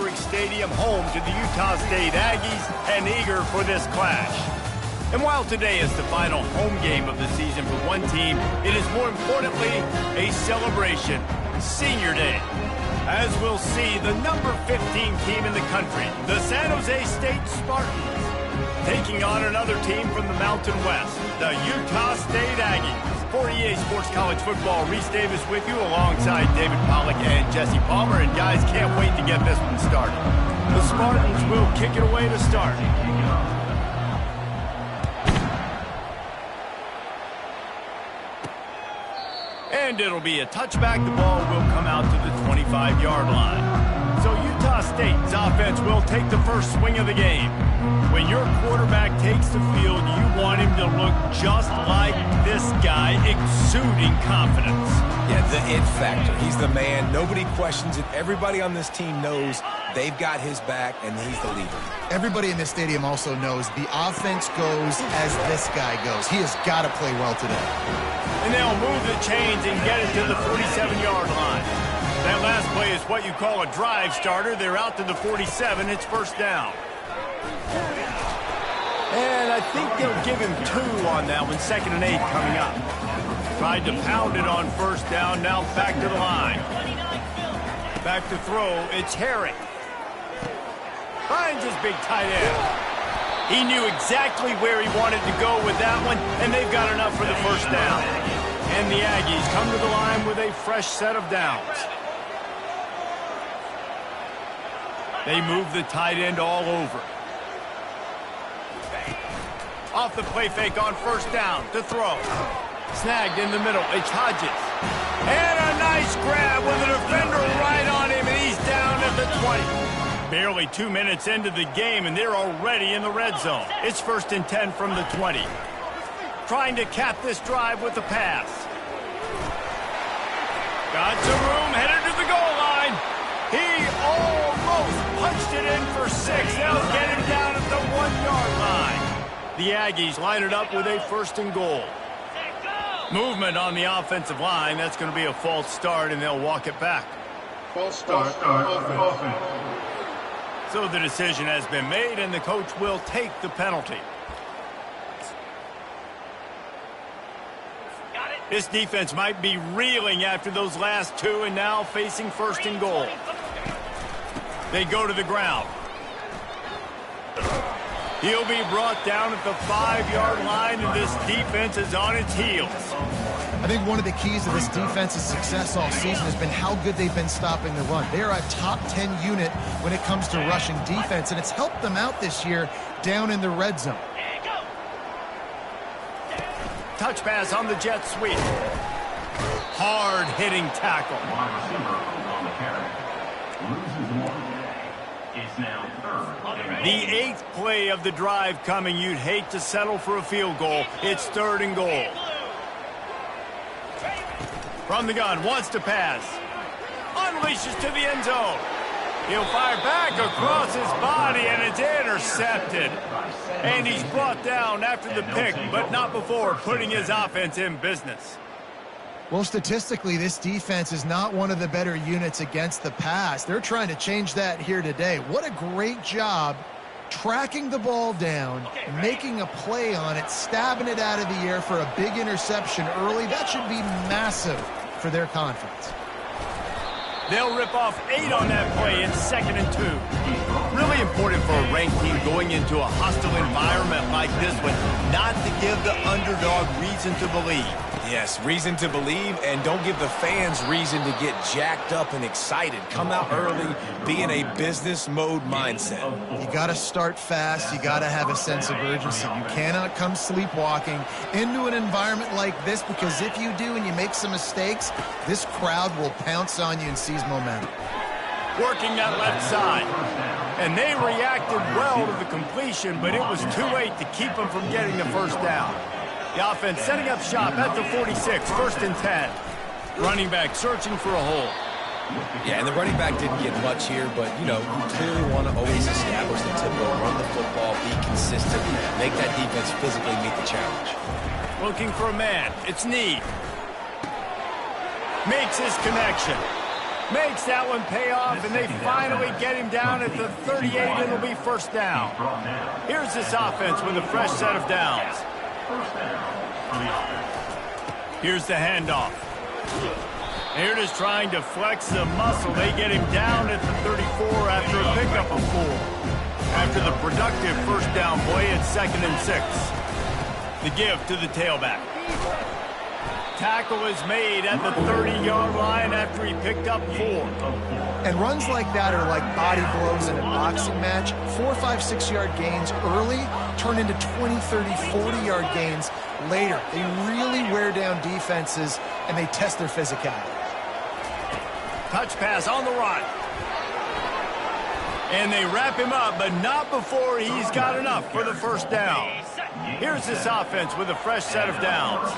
Maverick Stadium, home to the Utah State Aggies, and eager for this clash. And while today is the final home game of the season for one team, it is more importantly a celebration, Senior Day. As we'll see, the number 15 team in the country, the San Jose State Spartans, taking on another team from the Mountain West, the Utah State Aggies. For EA Sports College Football, Reese Davis with you alongside David Pollack and Jesse Palmer. And guys, can't wait to get this one started. The Spartans will kick it away to start. And it'll be a touchback. The ball will come out to the 25-yard line. So Utah State's offense will take the first swing of the game. When your quarterback takes the field, you want him to look just like this guy, exuding confidence. Yeah, the it factor. He's the man. Nobody questions it. Everybody on this team knows they've got his back, and he's the leader. Everybody in this stadium also knows the offense goes as this guy goes. He has got to play well today. And they'll move the chains and get it to the 47-yard line. That last play is what you call a drive starter. They're out to the 47. It's first down. And I think they'll give him 2 on that one. 2nd and 8 coming up. Tried to pound it on first down. Now back to the line. Back to throw. It's Herring. Finds his big tight end. He knew exactly where he wanted to go with that one, and they've got enough for the first down. And the Aggies come to the line with a fresh set of downs. They move the tight end all over. Off the play fake on first down to throw. Snagged in the middle. It's Hodges. And a nice grab with a defender right on him, and he's down at the 20. Barely 2 minutes into the game, and they're already in the red zone. It's 1st and 10 from the 20. Trying to cap this drive with the pass. Got some room, headed to the goal line. He almost punched it in for 6. They'll get him down at the 1-yard line. The Aggies line it up with a 1st and goal. Movement on the offensive line. That's going to be a false start, and they'll walk it back. False start. Offense. So the decision has been made, and the coach will take the penalty. This defense might be reeling after those last 2, and now facing 1st and goal. They go to the ground. He'll be brought down at the 5-yard line, and this defense is on its heels. I think one of the keys to this defense's success all season has been how good they've been stopping the run. They're a top 10 unit when it comes to rushing defense, and it's helped them out this year down in the red zone. Touch pass on the jet sweep. Hard-hitting tackle. The 8th play of the drive coming. You'd hate to settle for a field goal. It's 3rd and goal. From the gun, wants to pass. Unleashes to the end zone. He'll fire back across his body, and it's intercepted. And he's brought down after the pick, but not before putting his offense in business. Well, statistically, this defense is not one of the better units against the pass. They're trying to change that here today. What a great job tracking the ball down, making a play on it, stabbing it out of the air for a big interception early. That should be massive for their confidence. They'll rip off 8 on that play. It's 2nd and 2. Really important for a ranked team going into a hostile environment like this one, not to give the underdog reason to believe. Yes, reason to believe, and don't give the fans reason to get jacked up and excited. Come out early, be in a business mode mindset. You got to start fast. You got to have a sense of urgency. You cannot come sleepwalking into an environment like this, because if you do and you make some mistakes, this crowd will pounce on you and seize momentum. Working that left side. And they reacted well to the completion, but it was too late to keep them from getting the first down. The offense setting up shop at the 46, 1st and 10. Running back searching for a hole. Yeah, and the running back didn't get much here, but, you know, you clearly want to always establish the tempo, run the football, be consistent, make that defense physically meet the challenge. Looking for a man. It's Need. Makes his connection. Makes that one pay off, and they finally get him down at the 38, and it'll be first down. Here's this offense with a fresh set of downs. Here's the handoff. Here it is trying to flex the muscle. They get him down at the 34 after a pickup of 4. After the productive first down play, it's 2nd and 6. The give to the tailback. Tackle is made at the 30-yard line after he picked up 4. And runs like that are like body blows in a boxing match. 4, 5, 6-yard gains early turn into 20, 30, 40-yard gains later. They really wear down defenses, and they test their physicality. Touch pass on the run. And they wrap him up, but not before he's got enough for the first down. Here's this offense with a fresh set of downs.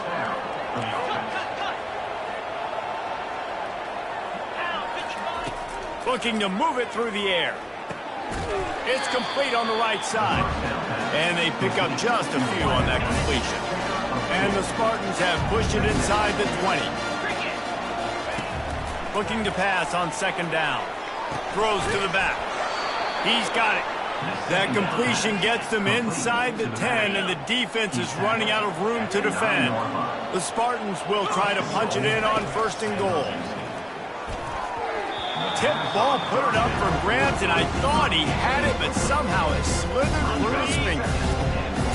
Looking to move it through the air. It's complete on the right side. And they pick up just a few on that completion. And the Spartans have pushed it inside the 20. Looking to pass on 2nd down. Throws to the back. He's got it. That completion gets them inside the 10, and the defense is running out of room to defend. The Spartans will try to punch it in on 1st and goal. Tip ball, put it up for grabs, and I thought he had it, but somehow it slithered through his fingers.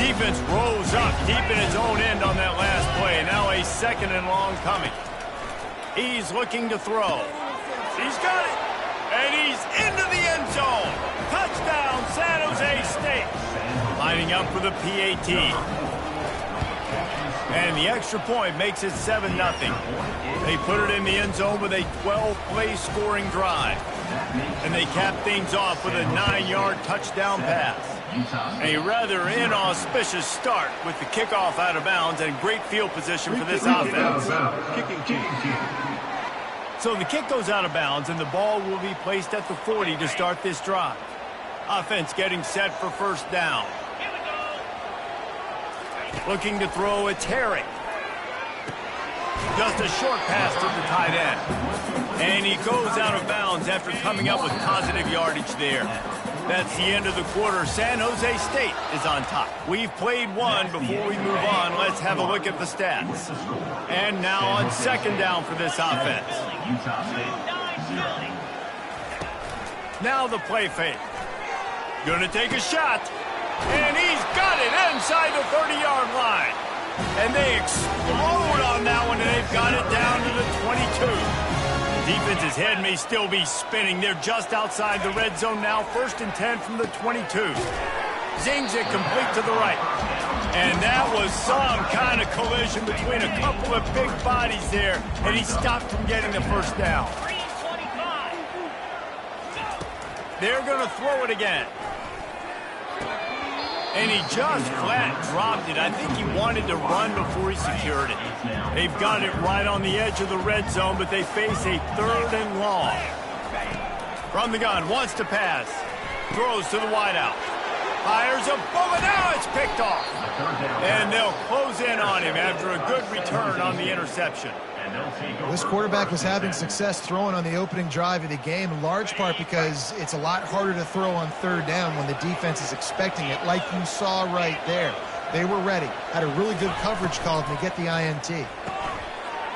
Defense rose up deep in its own end on that last play. Now a 2nd and long coming. He's looking to throw. He's got it. And he's into the end zone. Touchdown, San Jose State. Lining up for the PAT. And the extra point makes it 7-0. They put it in the end zone with a 12-play scoring drive. And they cap things off with a 9-yard touchdown pass. A rather inauspicious start with the kickoff out of bounds and great field position for this offense. So the kick goes out of bounds, and the ball will be placed at the 40 to start this drive. Offense getting set for first down. Looking to throw, it's Herring. Just a short pass to the tight end. And he goes out of bounds after coming up with positive yardage there. That's the end of the quarter. San Jose State is on top. We've played one. Before we move on, let's have a look at the stats. And now on 2nd down for this offense. Now the play fake. Gonna take a shot. And he's got it inside the 30-yard line. And they explode on that one, and they've got it down to the 22. Defense's head may still be spinning. They're just outside the red zone now. 1st and 10 from the 22. Zings it complete to the right. And that was some kind of collision between a couple of big bodies there, and he stopped from getting the first down. They're going to throw it again. And he just flat dropped it. I think he wanted to run before he secured it. They've got it right on the edge of the red zone, but they face a 3rd and long. From the gun, wants to pass. Throws to the wideout. Fires a bullet. Now it's picked off. And they'll close in on him after a good return on the interception. This quarterback was having success throwing on the opening drive of the game, in large part because it's a lot harder to throw on 3rd down when the defense is expecting it, like you saw right there. They were ready. Had a really good coverage call to get the INT.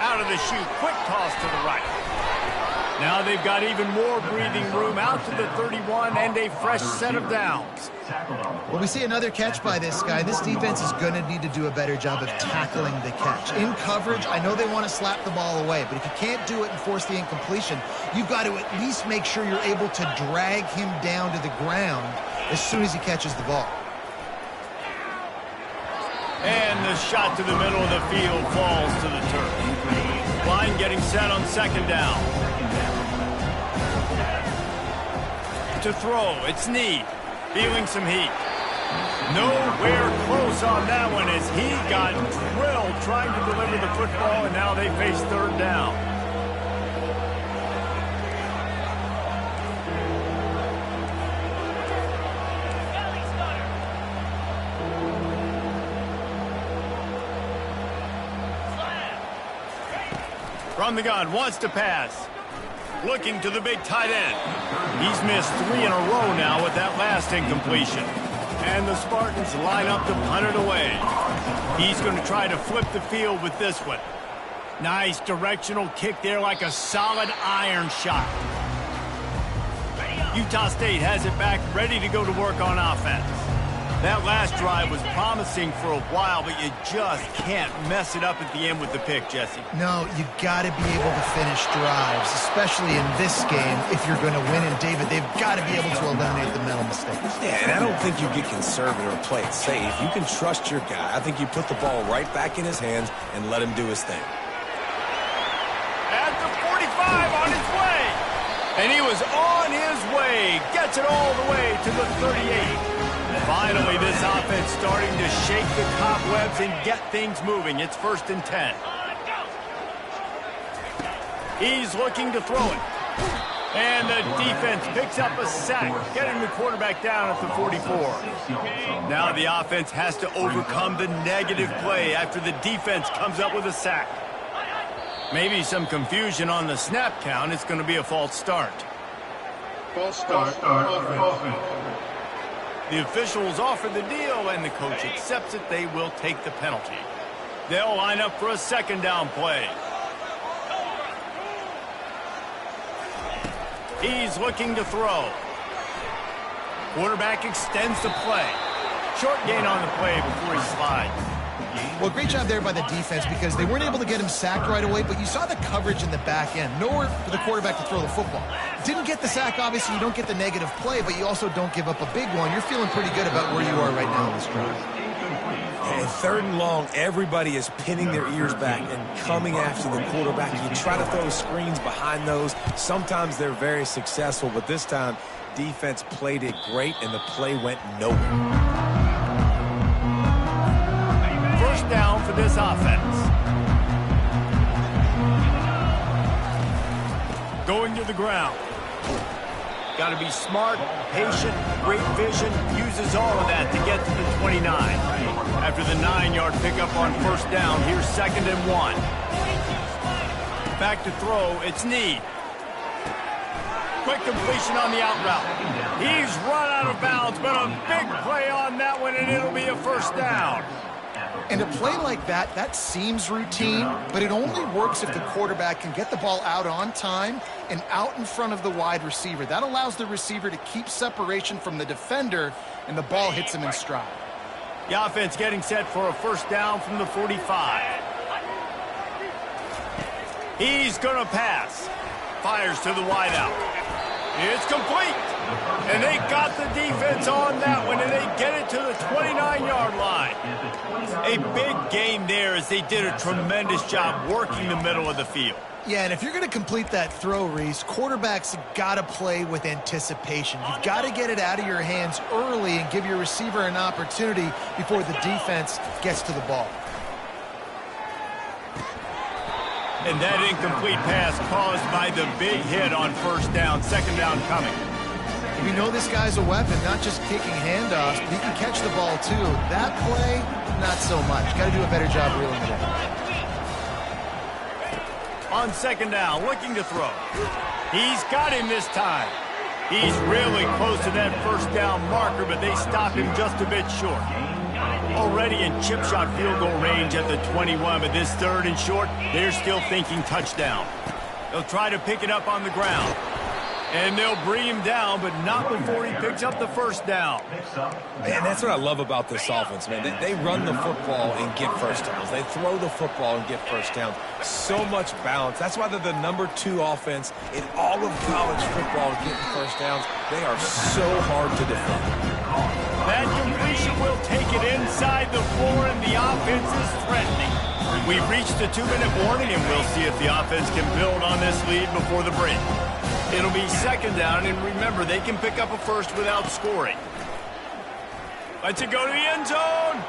Out of the chute, quick toss to the right. Now they've got even more breathing room out to the 31 and a fresh set of downs. Well, we see another catch by this guy. This defense is going to need to do a better job of tackling the catch. In coverage, I know they want to slap the ball away, but if you can't do it and force the incompletion, you've got to at least make sure you're able to drag him down to the ground as soon as he catches the ball. And the shot to the middle of the field falls to the turf. Line getting set on 2nd down. To throw, it's Need, feeling some heat. Nowhere close on that one as he got drilled trying to deliver the football, and now they face 3rd down. From the gun, wants to pass. looking to the big tight end. He's missed 3 in a row now with that last incompletion. And the Spartans line up to punt it away. He's going to try to flip the field with this one. Nice directional kick there, like a solid iron shot. Utah State has it back, ready to go to work on offense. That last drive was promising for a while, but you just can't mess it up at the end with the pick, Jesse. No, you got to be able to finish drives, especially in this game if you're going to win. And, David, they've got to be able to eliminate the mental mistakes. Yeah, and I don't think you get conservative or play it safe. You can trust your guy. I think you put the ball right back in his hands and let him do his thing. At the 45 on his way. And he was on his way. Gets it all the way to the 38. Finally, this offense starting to shake the cobwebs and get things moving. It's 1st and 10. He's looking to throw it. And the defense picks up a sack, getting the quarterback down at the 44. Now the offense has to overcome the negative play after the defense comes up with a sack. Maybe some confusion on the snap count. It's going to be a false start. False start, offense. The officials offer the deal, and the coach accepts it. They will take the penalty. They'll line up for a 2nd down play. He's looking to throw. Quarterback extends the play. Short gain on the play before he slides. Well, great job there by the defense because they weren't able to get him sacked right away, but you saw the coverage in the back end. Nowhere for the quarterback to throw the football. Didn't get the sack, obviously. You don't get the negative play, but you also don't give up a big one. You're feeling pretty good about where you are right now in this drive. And 3rd and long, everybody is pinning their ears back and coming after the quarterback. You try to throw screens behind those. Sometimes they're very successful, but this time, defense played it great, and the play went nowhere. 1st down for this offense. Going to the ground. Got to be smart, patient, great vision, uses all of that to get to the 29. After the 9-yard pickup on 1st down, here's 2nd and 1. Back to throw, it's Need. Quick completion on the out route. He's run out of bounds, but a big play on that one, and it'll be a 1st down. And a play like that, that seems routine, but it only works if the quarterback can get the ball out on time and out in front of the wide receiver. That allows the receiver to keep separation from the defender, and the ball hits him in stride. The offense getting set for a 1st down from the 45. He's going to pass. Fires to the wideout. It's complete. And they got the defense on that one, and they get it to the 29-yard line. A big gain there as they did a tremendous job working the middle of the field. Yeah, and if you're going to complete that throw, Reese, quarterbacks got to play with anticipation. You've got to get it out of your hands early and give your receiver an opportunity before the defense gets to the ball. And that incomplete pass caused by the big hit on 1st down, 2nd down coming. We know this guy's a weapon, not just kicking handoffs, but he can catch the ball too. That play, not so much. Got to do a better job reeling it in. On 2nd down, looking to throw. He's got him this time. He's really close to that 1st down marker, but they stop him just a bit short. Already in chip shot field goal range at the 21, but this 3rd and short, they're still thinking touchdown. They'll try to pick it up on the ground. And they'll bring him down, but not before he picks up the 1st down. Man, that's what I love about this offense, man. They run the football and get 1st downs. They throw the football and get 1st downs. So much balance. That's why they're the #2 offense in all of college football getting 1st downs. They are so hard to defend. That completion will take it inside the 4, and the offense is threatening. We've reached the 2-minute warning, and we'll see if the offense can build on this lead before the break. It'll be 2nd down, and remember, they can pick up a 1st without scoring. Let's it go to the end zone.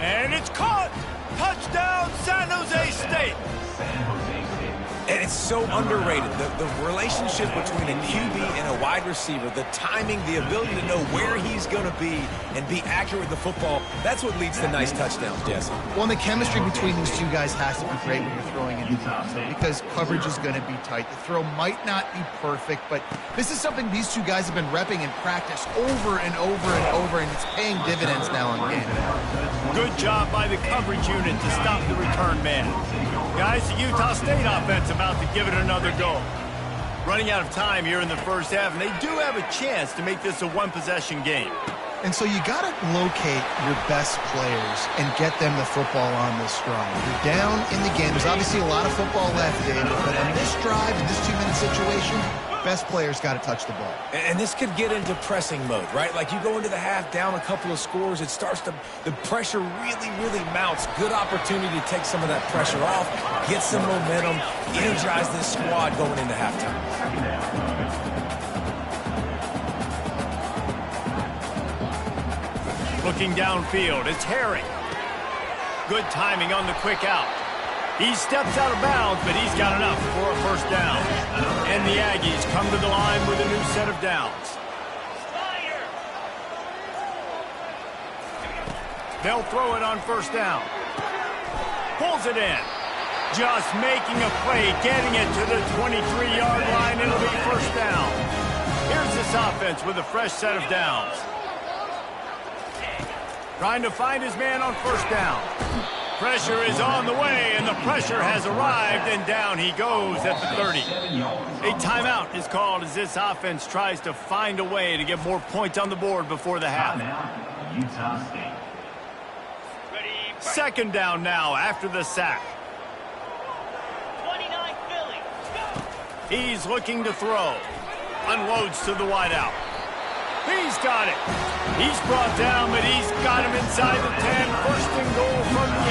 And it's caught. Touchdown, San Jose State. And it's so underrated. The relationship between a QB and a wide receiver, the timing, the ability to know where he's going to be and be accurate with the football, that's what leads to nice touchdowns, Jesse. Well, and the chemistry between these two guys has to be great when you're throwing into the end zone because coverage is going to be tight. The throw might not be perfect, but this is something these two guys have been repping in practice over and over and over, and it's paying dividends now on game. Good job by the coverage unit to stop the return man. Guys, the Utah State offense about to give it another go. Running out of time here in the first half, and they do have a chance to make this a one-possession game. And so you got to locate your best players and get them the football on this drive. You're down in the game. There's obviously a lot of football left, David, but on this drive, in this 2-minute situation, best players got to touch the ball. And this could get into pressing mode, right? Like you go into the half down a couple of scores, it starts to, the pressure really mounts. Good opportunity to take some of that pressure off, get some momentum, energize this squad going into halftime. Looking downfield, it's Herring. Good timing on the quick out. He steps out of bounds, but he's got enough for a first down. And the Aggies come to the line with a new set of downs. They'll throw it on first down. Pulls it in. Just making a play, getting it to the 23-yard line. It'll be first down. Here's this offense with a fresh set of downs. Trying to find his man on first down. Pressure is on the way, and the pressure has arrived, and down he goes at the 30. A timeout is called as this offense tries to find a way to get more points on the board before the half. Second down now after the sack. 29 Philly. He's looking to throw. Unloads to the wideout. He's got it. He's brought down, but he's got him inside the 10. First and goal from the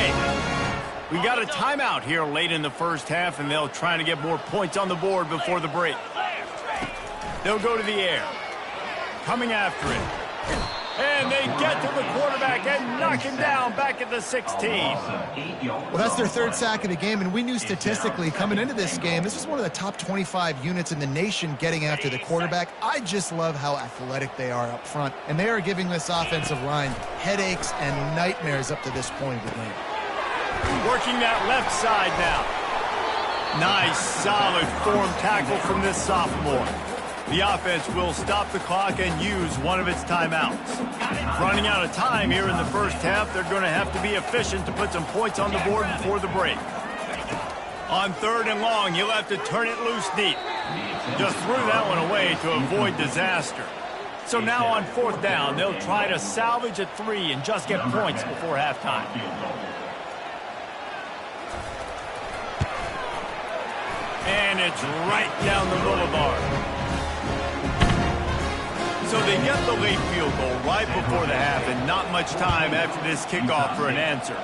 8. We got a timeout here late in the first half, and they'll try to get more points on the board before the break. They'll go to the air. Coming after it. And they get to the quarterback and knock him down back at the 16. Well, that's their third sack of the game, and we knew statistically coming into this game, this is one of the top 25 units in the nation getting after the quarterback. I just love how athletic they are up front, and they are giving this offensive line headaches and nightmares up to this point of the game. Working that left side now. Nice, solid form tackle from this sophomore. The offense will stop the clock and use one of its timeouts. Running out of time here in the first half, they're going to have to be efficient to put some points on the board before the break. On third and long, he'll have to turn it loose deep. Just threw that one away to avoid disaster. So now on fourth down, they'll try to salvage a 3 and just get points before halftime. And it's right down the boulevard. So they get the late field goal right before the half, and not much time after this kickoff for an answer.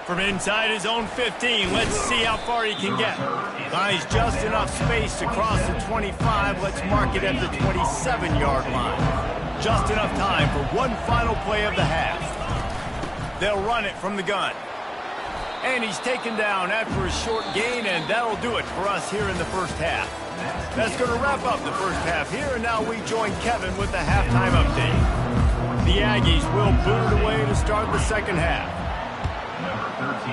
From inside his own 15, let's see how far he can get. Buys just enough space to cross the 25. Let's mark it at the 27-yard line. Just enough time for one final play of the half. They'll run it from the gun. And he's taken down after a short gain, and that'll do it for us here in the first half. That's going to wrap up the first half here, and now we join Kevin with the halftime update. The Aggies will boot it away to start the second half. Number 13,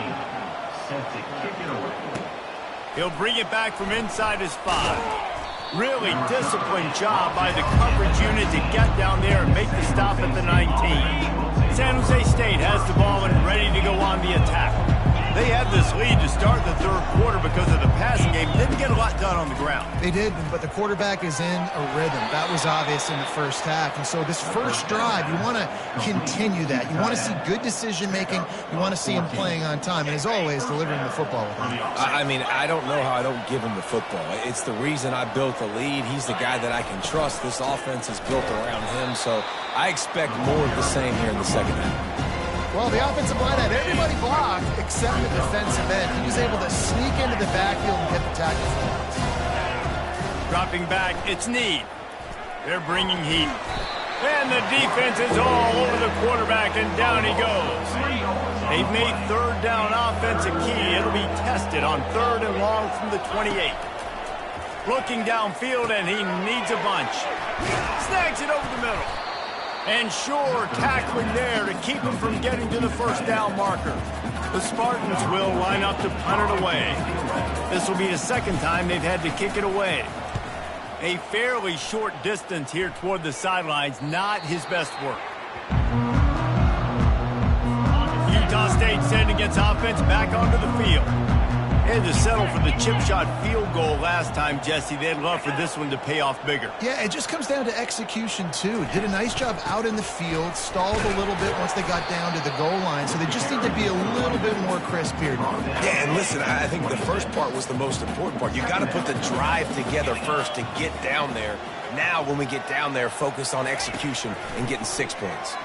set to kick it away. He'll bring it back from inside his 5. Really disciplined job by the coverage unit to get down there and make the stop at the 19. San Jose State has the ball and ready to go on the attack. They had this lead to start the third quarter because of the passing game. Didn't get a lot done on the ground. They did, but the quarterback is in a rhythm. That was obvious in the first half. And so this first drive, you want to continue that. You want to see good decision-making. You want to see him playing on time. And as always, delivering the football with him. I mean, I don't know how I don't give him the football. It's the reason I built the lead. He's the guy that I can trust. This offense is built around him. So I expect more of the same here in the second half. Well, the offensive line had everybody blocked except the defensive end. He was able to sneak into the backfield and get the tackle for loss. Dropping back, it's Need. They're bringing heat. And the defense is all over the quarterback, and down he goes. They've made third down offense a key. It'll be tested on 3rd and long from the 28. Looking downfield, and he needs a bunch. Snags it over the middle. And sure, tackling there to keep him from getting to the first down marker. The Spartans will line up to punt it away. This will be the second time they've had to kick it away. A fairly short distance here toward the sidelines, not his best work. Utah State sending its offense back onto the field. They had to settle for the chip shot field goal last time, Jesse. They'd love for this one to pay off bigger. Yeah, it just comes down to execution, too. Did a nice job out in the field, stalled a little bit once they got down to the goal line, so they just need to be a little bit more crisp here. Yeah, and listen, I think the first part was the most important part. You got to put the drive together first to get down there. Now, when we get down there, focus on execution and getting 6 points.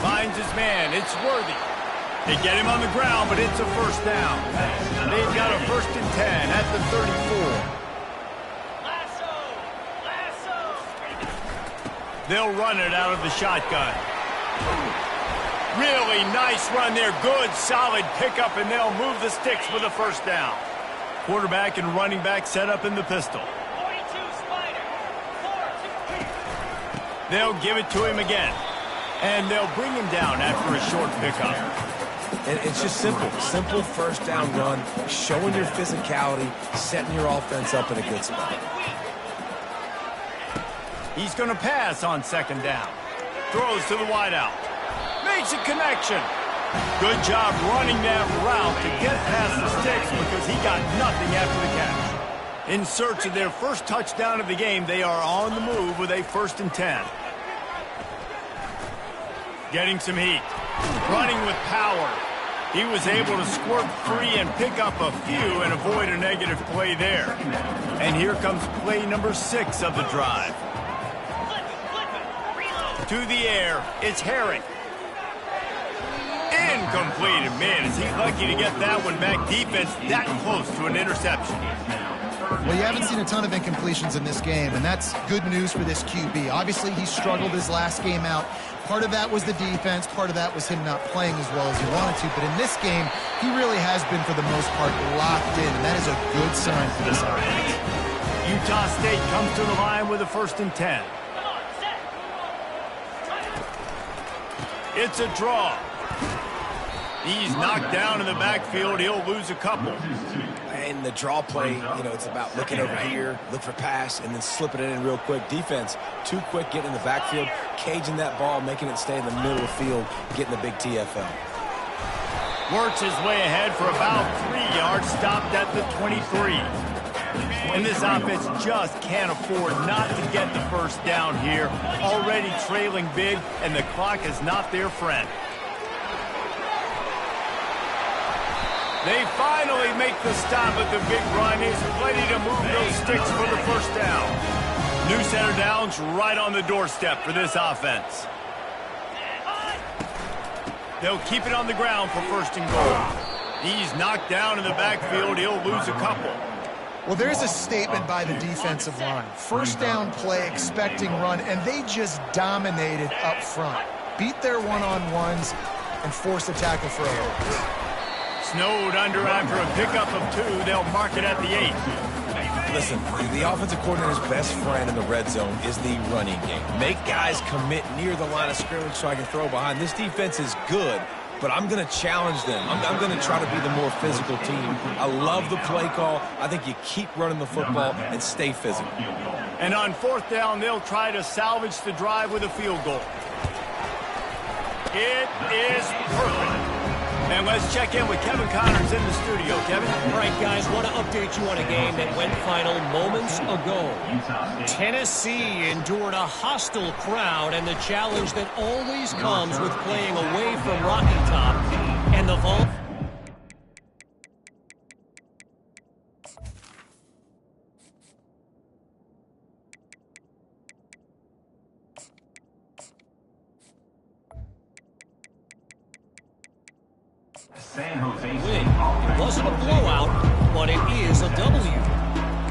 Finds his man. It's Worthy. They get him on the ground, but it's a first down. They've got a 1st and 10 at the 34. They'll run it out of the shotgun. Really nice run there. Good, solid pickup, and they'll move the sticks for the first down. Quarterback and running back set up in the pistol. 42 Spider. 4-2. They'll give it to him again. And they'll bring him down after a short pickup. And it's just simple. Simple first down run, showing your physicality, setting your offense up in a good spot. He's going to pass on 2nd down. Throws to the wideout. Makes a connection. Good job running that route to get past the sticks because he got nothing after the catch. In search of their first touchdown of the game, they are on the move with a 1st and 10. Getting some heat. Running with power. He was able to squirt free and pick up a few and avoid a negative play there. And here comes play number 6 of the drive. To the air, it's Herring. Incomplete, and man, is he lucky to get that one back. Defense that close to an interception. Well, you haven't seen a ton of incompletions in this game, and that's good news for this QB. Obviously, he struggled his last game out. Part of that was the defense. Part of that was him not playing as well as he wanted to. But in this game, he really has been, for the most part, locked in, and that is a good sign for this offense. Utah State comes to the line with a 1st and 10. It's a draw. He's knocked down in the backfield. He'll lose a couple. And the draw play, it's about looking over here, look for pass, and then slipping it in real quick. Defense, too quick getting in the backfield, caging that ball, making it stay in the middle of the field, getting the big TFL. Works his way ahead for about 3 yards, stopped at the 23. And this offense just can't afford not to get the first down here. Already trailing big, and the clock is not their friend. They finally make the stop at the big run. He's ready to move those sticks for the first down. New center downs right on the doorstep for this offense. They'll keep it on the ground for 1st and goal. He's knocked down in the backfield. He'll lose a couple. Well, there's a statement by the defensive line. First down play, expecting run, and they just dominated up front. Beat their one-on-ones and forced a tackle for a loss. Snowed under after a pickup of 2. They'll mark it at the 8. Listen, the offensive coordinator's best friend in the red zone is the running game. Make guys commit near the line of scrimmage so I can throw behind. This defense is good, but I'm going to challenge them. I'm going to try to be the more physical team. I love the play call. I think you keep running the football and stay physical. And on 4th down, they'll try to salvage the drive with a field goal. It is perfect. And let's check in with Kevin Connors in the studio. Kevin? All right, guys, want to update you on a game that went final moments ago. Tennessee endured a hostile crowd and the challenge that always comes with playing away from Rocky Top. And the Vol... San Jose win. It wasn't a blowout, but it is a W.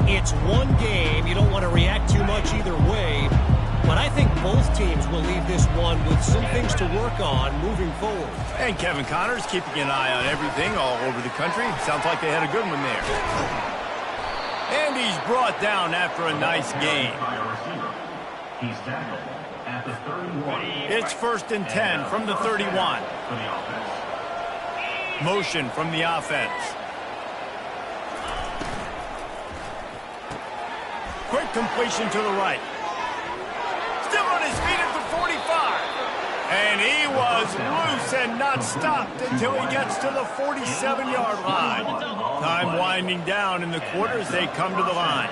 It's one game. You don't want to react too much either way, but I think teams will leave this one with some things to work on moving forward. And Kevin Connors keeping an eye on everything all over the country. Sounds like they had a good one there. And he's brought down after a nice game. He's tackled at the 31. It's 1st and 10 from the 31. Motion from the offense. Quick completion to the right. Still on his feet at the 45. And he was loose and not stopped until he gets to the 47-yard line. Time winding down in the quarter as they come to the line.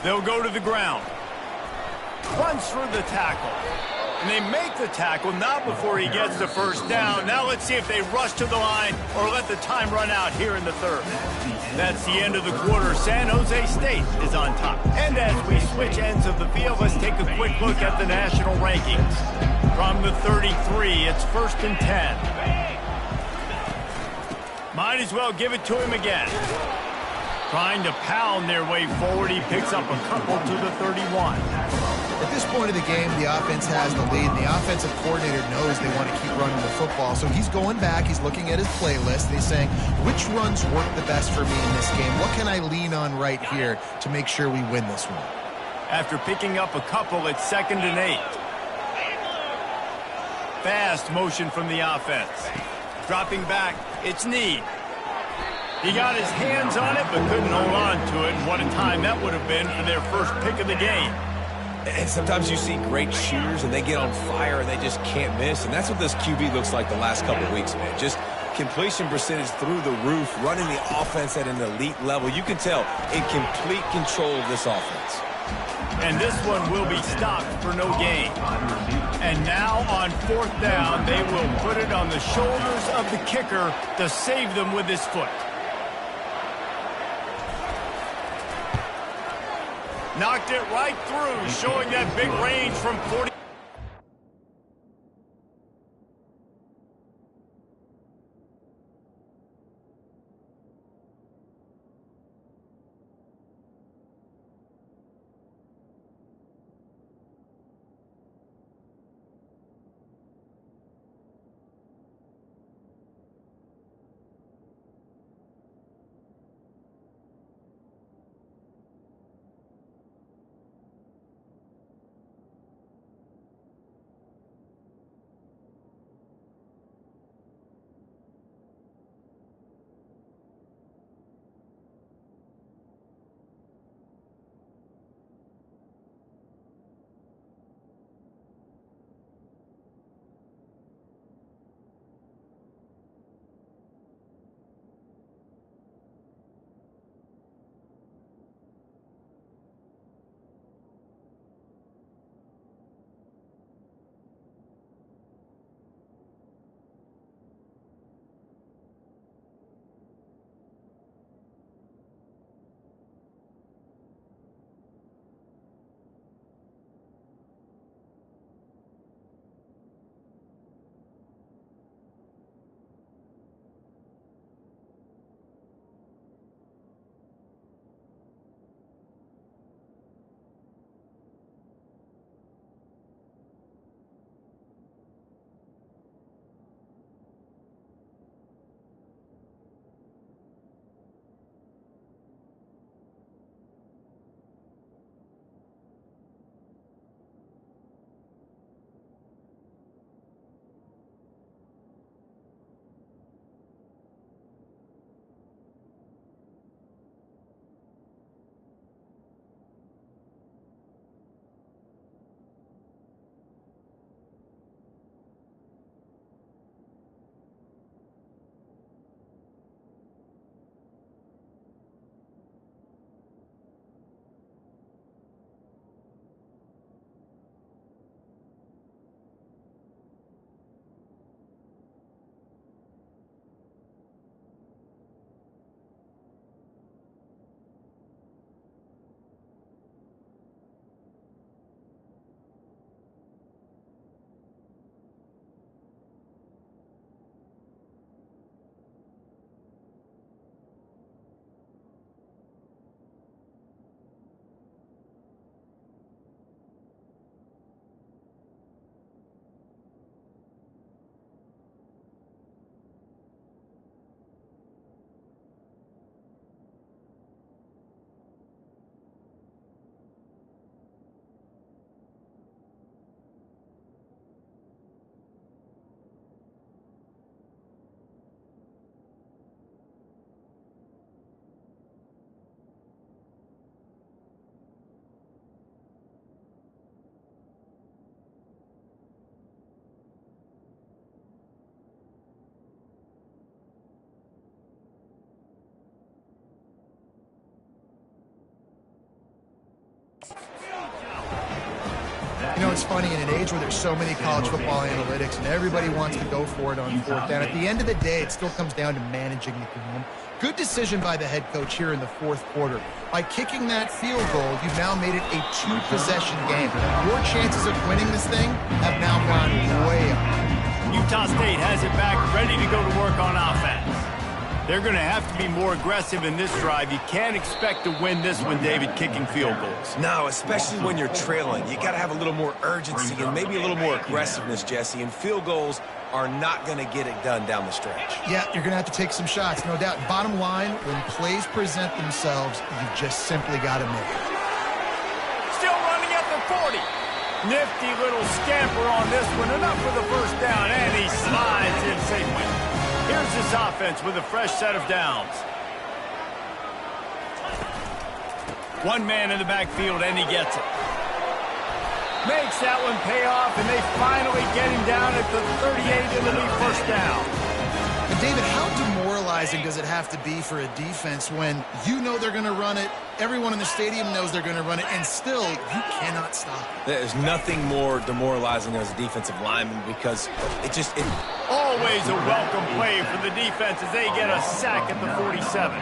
They'll go to the ground. Runs through the tackle. And they make the tackle not before he gets the first down. Now let's see if they rush to the line or let the time run out here in the third. That's the end of the quarter. San Jose State is on top. And as we switch ends of the field, let's take a quick look at the national rankings. From the 33, it's 1st and 10. Might as well give it to him again. Trying to pound their way forward, he picks up a couple to the 31. At this point of the game, the offense has the lead, and the offensive coordinator knows they want to keep running the football. So he's going back, he's looking at his playlist, and he's saying, which runs work the best for me in this game? What can I lean on right here to make sure we win this one? After picking up a couple, it's 2nd and 8. Fast motion from the offense. Dropping back, it's Need. He got his hands on it, but couldn't hold on to it. And what a time that would have been for their first pick of the game. And sometimes you see great shooters, and they get on fire, and they just can't miss. And that's what this QB looks like the last couple of weeks, man. Just completion percentage through the roof, running the offense at an elite level. You can tell in complete control of this offense. And this one will be stopped for no gain. And now on 4th down, they will put it on the shoulders of the kicker to save them with his foot. Knocked it right through, showing that big range from 40. You know, it's funny, in an age where there's so many college football analytics and everybody wants to go for it on fourth down, at the end of the day, it still comes down to managing the game. Good decision by the head coach here in the fourth quarter. By kicking that field goal, you've now made it a two-possession game. Your chances of winning this thing have now gone way up. Utah State has it back, ready to go to work on offense. They're going to have to be more aggressive in this drive. You can't expect to win this one, David, kicking field goals. No, especially when you're trailing. You got to have a little more urgency and maybe a little more aggressiveness, Jesse. And field goals are not going to get it done down the stretch. Yeah, you're going to have to take some shots, no doubt. Bottom line, when plays present themselves, you've just simply got to make it. Still running at the 40. Nifty little scamper on this one. Enough for the first down, and he slides in safely. Here's this offense with a fresh set of downs. One man in the backfield, and he gets it. Makes that one pay off, and they finally get him down at the 38 and the lead first down. But David, how demoralizing does it have to be for a defense when you know they're going to run it, everyone in the stadium knows they're going to run it, and still you cannot stop it? There's nothing more demoralizing as a defensive lineman because it always a welcome play for the defense as they get a sack at the 47.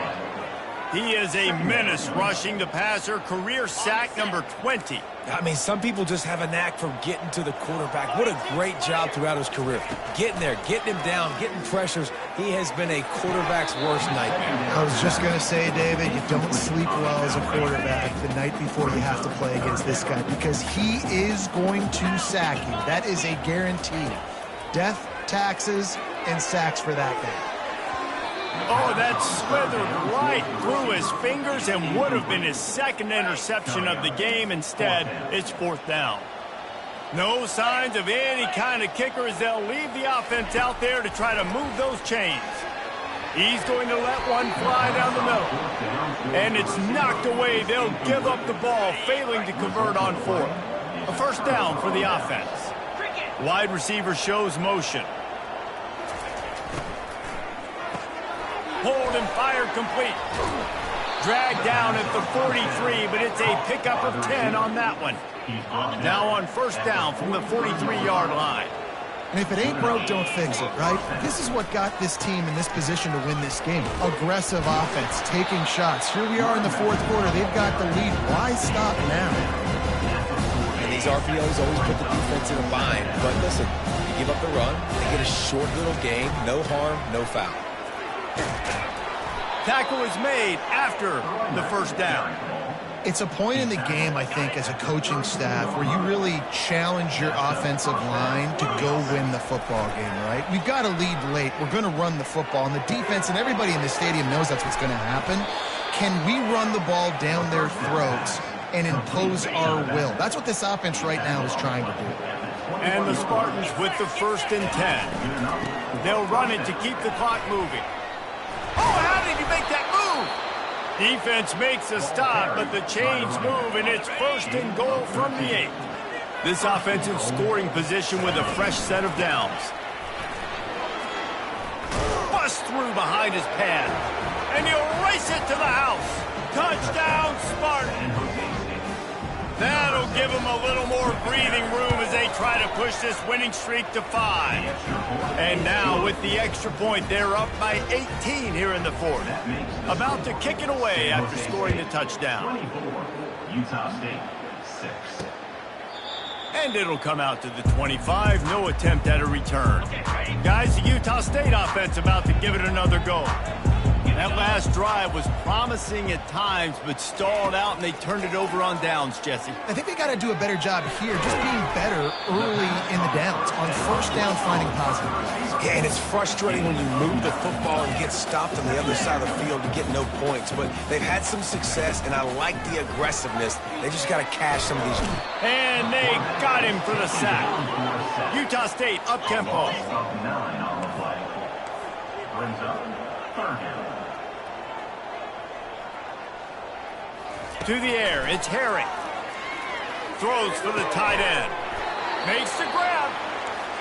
He is a menace rushing the passer, career sack number 20. I mean, some people just have a knack for getting to the quarterback. What a great job throughout his career. Getting there, getting him down, getting pressures. He has been a quarterback's worst nightmare. I was just going to say, David, you don't sleep well as a quarterback the night before you have to play against this guy because he is going to sack you. That is a guarantee. Death, taxes, and sacks for that guy. Oh, that slithered right through his fingers and would have been his second interception of the game. Instead, it's fourth down. No signs of any kind of kicker as they'll leave the offense out there to try to move those chains. He's going to let one fly down the middle. And it's knocked away. They'll give up the ball, failing to convert on fourth. A first down for the offense. Wide receiver shows motion. Hold and fire complete. Dragged down at the 43, but it's a pickup of 10 on that one. Now on first down from the 43-yard line. And if it ain't broke, don't fix it, right? This is what got this team in this position to win this game. Aggressive offense, taking shots. Here we are in the fourth quarter. They've got the lead. Why stop now? And these RPOs always put the defense in a bind. But listen, you give up the run, they get a short little gain, no harm, no foul. Tackle is made after the first down. It's a point in the game, I think, as a coaching staff where you really challenge your offensive line to go win the football game, right? We've got to lead late. We're going to run the football, and the defense and everybody in the stadium knows that's what's going to happen. Can we run the ball down their throats and impose our will? That's what this offense right now is trying to do. And the Spartans with the 1st and 10. They'll run it to keep the clock moving. Oh, how did he make that move? Defense makes a stop, but the chains move, and it's 1st and goal from the 8. This offensive scoring position with a fresh set of downs. Bust through behind his pad, and he'll race it to the house. Touchdown, Spartan. That'll give them a little more breathing room as they try to push this winning streak to 5. And now with the extra point, they're up by 18 here in the fourth. About to kick it away after scoring the touchdown. Utah State, 6. And it'll come out to the 25. No attempt at a return. Guys, the Utah State offense about to give it another go. That last drive was promising at times, but stalled out, and they turned it over on downs, Jesse. I think they got to do a better job here, just being better early in the downs. On first down, finding positive plays. Yeah, and it's frustrating when you move the football and get stopped on the other side of the field to get no points. But they've had some success, and I like the aggressiveness. They just got to cash some of these. And they got him for the sack. Utah State up-tempo. Brings up 3rd down. To the air, it's Herring. Throws for the tight end. Makes the grab.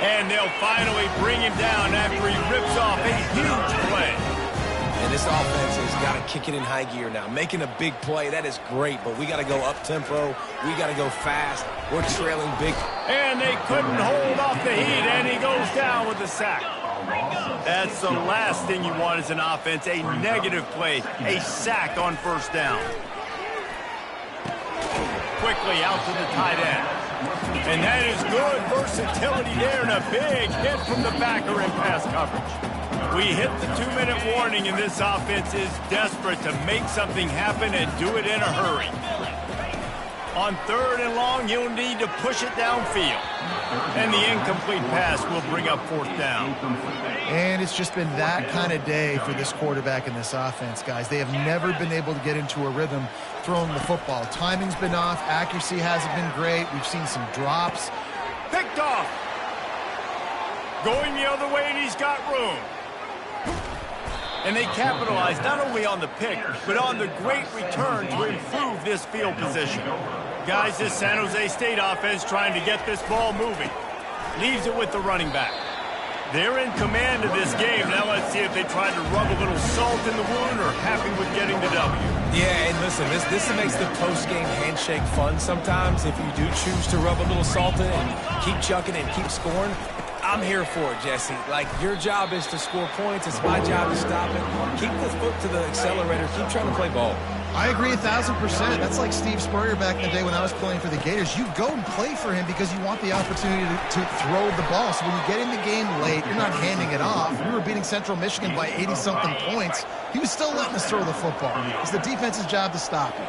And they'll finally bring him down after he rips off a huge play. And this offense has got to kick it in high gear now. Making a big play, that is great, but we got to go up-tempo. We got to go fast. We're trailing big. And they couldn't hold off the heat, and he goes down with the sack. That's the last thing you want as an offense, a negative play, a sack on first down. Quickly out to the tight end. And that is good versatility there, and a big hit from the backer in pass coverage. We hit the 2-minute warning, and this offense is desperate to make something happen and do it in a hurry. On 3rd and long, you'll need to push it downfield. And the incomplete pass will bring up 4th down. And it's just been that kind of day for this quarterback and this offense, guys. They have never been able to get into a rhythm throwing the football. Timing's been off. Accuracy hasn't been great. We've seen some drops. Picked off. Going the other way, and he's got room. And they capitalized not only on the pick, but on the great return to improve this field position. Guys, this San Jose State offense trying to get this ball moving. Leaves it with the running back. They're in command of this game. Now let's see if they try to rub a little salt in the wound or happy with getting the W. Yeah, and listen, this makes the post-game handshake fun sometimes. If you do choose to rub a little salt in and keep chucking and keep scoring, I'm here for it, Jesse. Like, your job is to score points. It's my job to stop it. Keep the foot to the accelerator. Keep trying to play ball. I agree 1,000%. That's like Steve Spurrier back in the day when I was playing for the Gators. You go and play for him because you want the opportunity to throw the ball. So when you get in the game late, you're not handing it off. We were beating Central Michigan by 80-something points. He was still letting us throw the football. It's the defense's job to stop it.